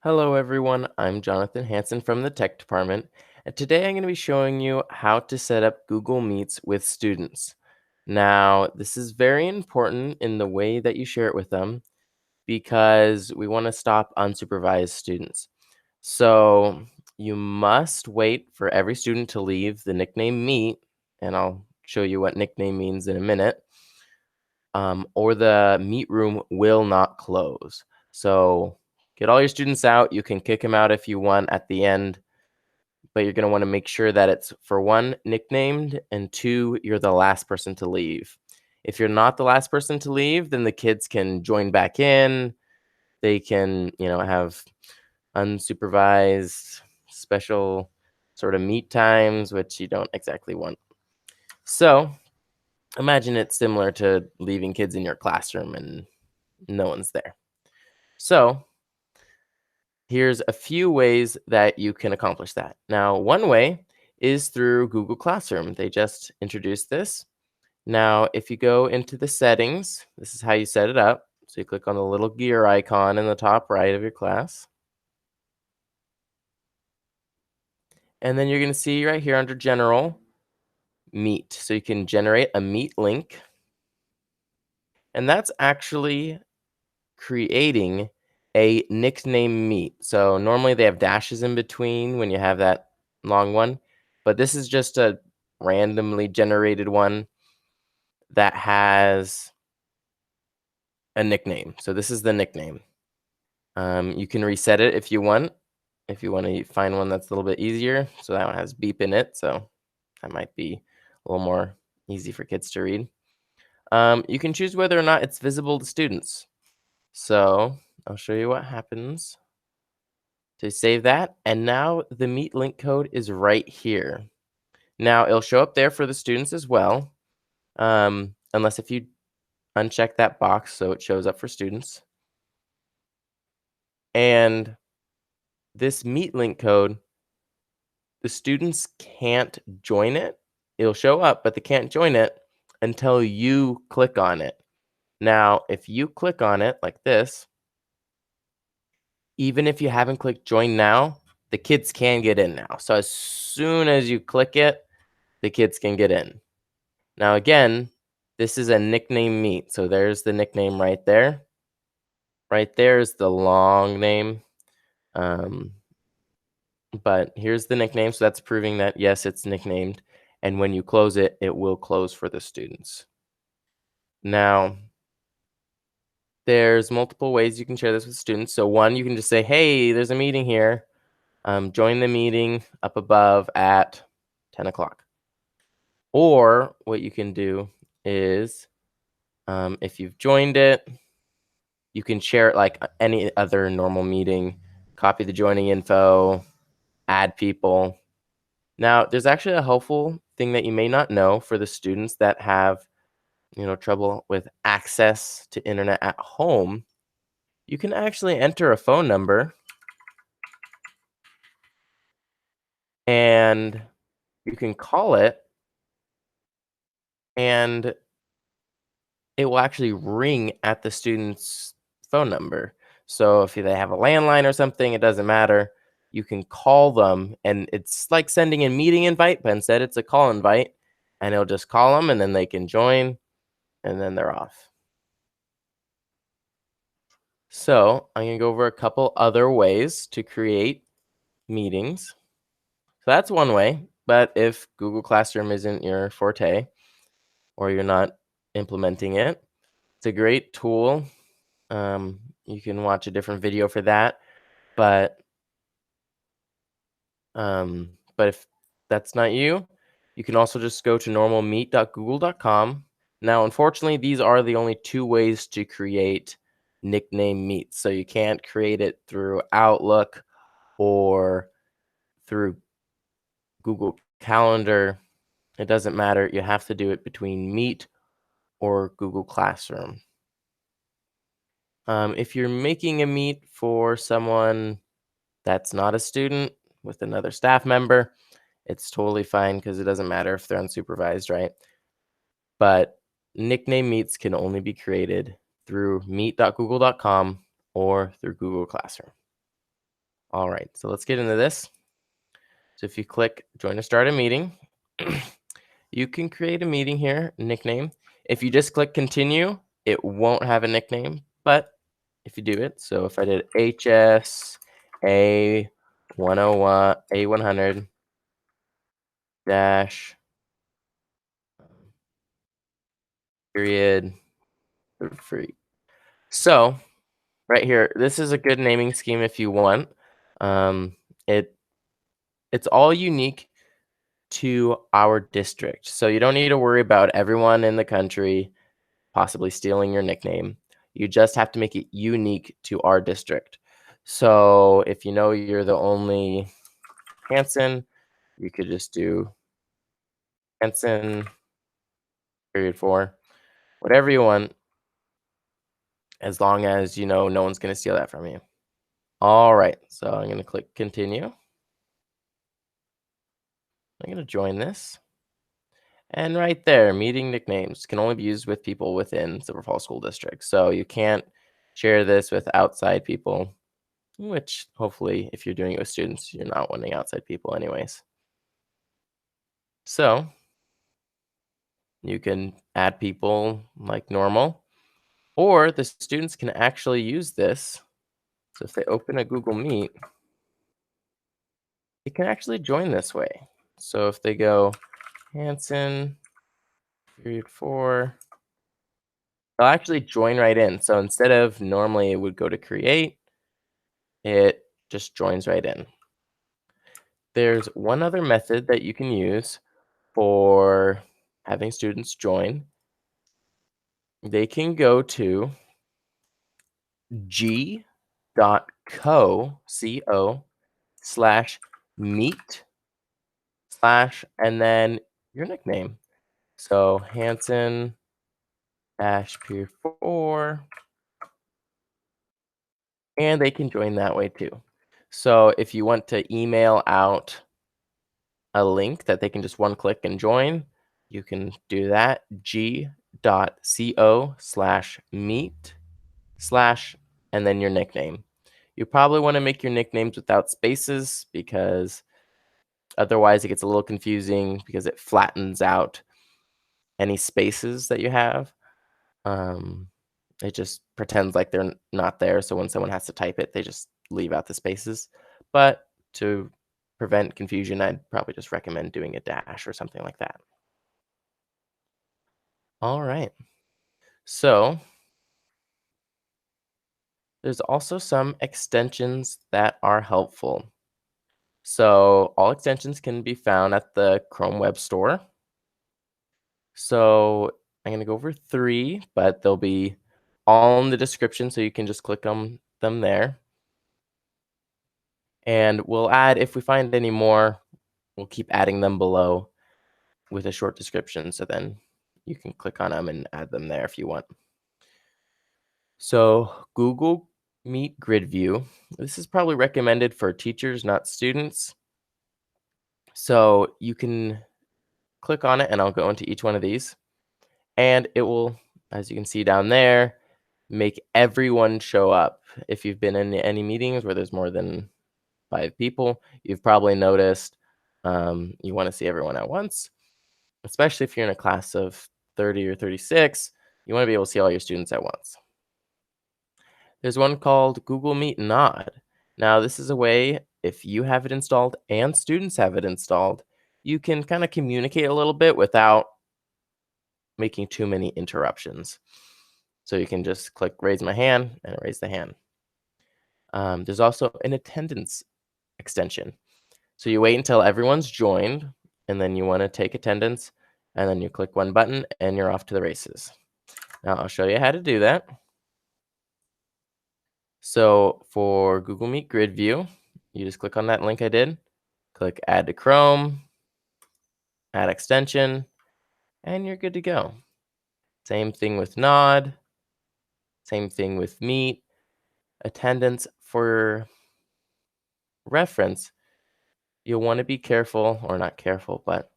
Hello everyone, I'm Jonathan Hanson from the tech department, and today I'm going to be showing you how to set up Google Meets with students. Now, this is very important in the way that you share it with them because we want to stop unsupervised students. So, you must wait for every student to leave the nickname Meet, and I'll show you what nickname means in a minute, or the Meet room will not close. So, get all your students out. You can kick them out if you want at the end, but you're going to want to make sure that it's, for one, nicknamed, and two, you're the last person to leave. If you're not the last person to leave, then the kids can join back in. They can, have unsupervised special sort of meet times, which you don't exactly want. So imagine it's similar to leaving kids in your classroom and no one's there. So here's a few ways that you can accomplish that. Now, one way is through Google Classroom. They just introduced this. Now, if you go into the settings, this is how you set it up. So you click on the little gear icon in the top right of your class. And then you're going to see right here under General, Meet. So you can generate a Meet link. And that's actually creating a nickname Meet. So normally they have dashes in between when you have that long one, but this is just a randomly generated one that has a nickname. So this is the nickname. You can reset it if you want. If you want to find one that's a little bit easier. So that one has beep in it. So that might be a little more easy for kids to read. You can choose whether or not it's visible to students. So I'll show you what happens to save that. And now the Meet link code is right here. Now it'll show up there for the students as well, unless if you uncheck that box so it shows up for students. And this Meet link code, the students can't join it. It'll show up, but they can't join it until you click on it. Now, if you click on it like this, even if you haven't clicked join now, the kids can get in now. So as soon as you click it, the kids can get in. Now again, this is a nickname Meet. So there's the nickname right there. Right there is the long name. But here's the nickname. So that's proving that, yes, it's nicknamed. And when you close it, it will close for the students. Now, there's multiple ways you can share this with students. So one, you can just say, hey, there's a meeting here. Join the meeting up above at 10 o'clock. Or what you can do is, if you've joined it, you can share it like any other normal meeting, copy the joining info, add people. Now, there's actually a helpful thing that you may not know for the students that have, trouble with access to internet at home. You can actually enter a phone number and you can call it and it will actually ring at the student's phone number. So if they have a landline or something, it doesn't matter. You can call them, and it's like sending a meeting invite, but instead it's a call invite, and it'll just call them, and then they can join, and then they're off. So I'm going to go over a couple other ways to create meetings. So that's one way, but if Google Classroom isn't your forte or you're not implementing it, it's a great tool. You can watch a different video for that, but if that's not you, you can also just go to normalmeet.google.com. Now, unfortunately, these are the only two ways to create nickname meets. So you can't create it through Outlook or through Google Calendar. It doesn't matter. You have to do it between Meet or Google Classroom. If you're making a meet for someone that's not a student with another staff member, it's totally fine because it doesn't matter if they're unsupervised, right? But nickname meets can only be created through meet.google.com or through Google Classroom. All right, so let's get into this. So if you click join or start a meeting, you can create a meeting here, nickname. If you just click continue, it won't have a nickname, but if you do it, so if I did HS A101 A100 dash period 3. So right here, this is a good naming scheme if you want. Um, it it's all unique to our district. So you don't need to worry about everyone in the country possibly stealing your nickname. You just have to make it unique to our district. So if you know you're the only Hanson, you could just do Hanson period 4, whatever you want, as long as you know no one's going to steal that from you. All right, so I'm going to click continue. I'm going to join this. And right there, meeting nicknames can only be used with people within Silver Falls School District. So you can't share this with outside people, which hopefully, if you're doing it with students, you're not wanting outside people anyways. So you can add people like normal, or the students can actually use this. So if they open a Google Meet, they can actually join this way. So if they go Hanson period 4, they'll actually join right in. So instead of normally it would go to create, it just joins right in. There's one other method that you can use for having students join. They can go to g.co/meet/ and then your nickname. So Hanson dash peer 4, and they can join that way too. So if you want to email out a link that they can just one click and join, you can do that. g.co/meet/ and then your nickname. You probably want to make your nicknames without spaces because otherwise it gets a little confusing because it flattens out any spaces that you have. Um, it just pretends like they're not there. So when someone has to type it, they just leave out the spaces. But to prevent confusion, I'd probably just recommend doing a dash or something like that. All right. So there's also some extensions that are helpful. So all extensions can be found at the Chrome Web Store. So I'm going to go over 3, but they'll be all in the description, so you can just click on them there. And we'll add, if we find any more, we'll keep adding them below with a short description. So then you can click on them and add them there if you want. So Google Meet Grid View. This is probably recommended for teachers, not students. So you can click on it, and I'll go into each one of these. And it will, as you can see down there, make everyone show up. If you've been in any meetings where there's more than 5 people, you've probably noticed you want to see everyone at once, especially if you're in a class of 30 or 36. You want to be able to see all your students at once. There's one called Google Meet Nod. Now, this is a way, if you have it installed and students have it installed, you can kind of communicate a little bit without making too many interruptions. So you can just click raise my hand and raise the hand. There's also an attendance extension. So you wait until everyone's joined, and then you want to take attendance, and then you click one button and you're off to the races. Now I'll show you how to do that. So for Google Meet Grid View, you just click on that link I did, click add to Chrome, add extension, and you're good to go. Same thing with Nod, same thing with Meet. Attendance, for reference, you'll want to be careful, or not careful, but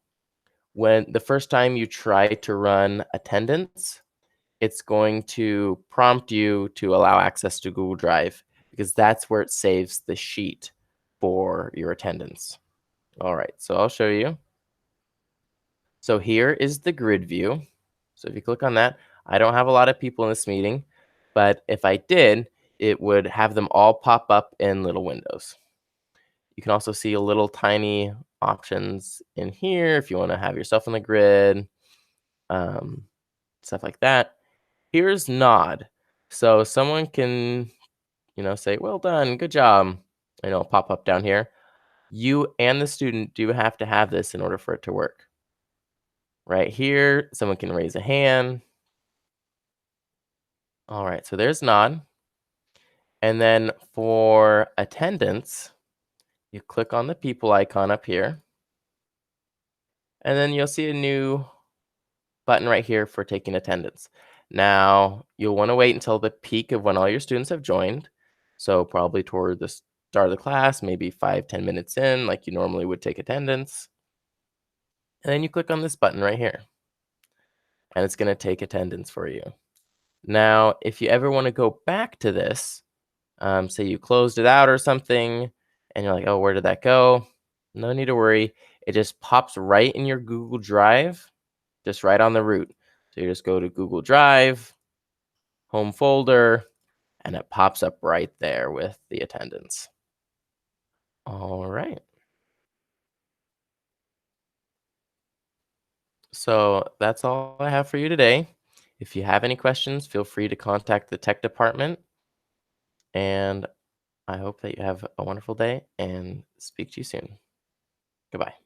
when the first time you try to run attendance, it's going to prompt you to allow access to Google Drive because that's where it saves the sheet for your attendance. All right, so I'll show you. So here is the grid view. So if you click on that, I don't have a lot of people in this meeting, but if I did, it would have them all pop up in little windows. You can also see a little tiny options in here if you want to have yourself on the grid, um, stuff like that. Here's nod. So someone can, say, well done, good job. And it'll pop up down here. You and the student do have to have this in order for it to work. Right here, someone can raise a hand. All right, so there's nod. And then for attendance, you click on the people icon up here. And then you'll see a new button right here for taking attendance. Now, you'll want to wait until the peak of when all your students have joined. So probably toward the start of the class, maybe 5-10 minutes in, like you normally would take attendance. And then you click on this button right here, and it's going to take attendance for you. Now, if you ever want to go back to this, say you closed it out or something, and you're like, oh, where did that go? No need to worry. It just pops right in your Google Drive, just right on the root. So you just go to Google Drive, home folder, and it pops up right there with the attendance. All right. So that's all I have for you today. If you have any questions, feel free to contact the tech department. And I hope that you have a wonderful day and speak to you soon. Goodbye.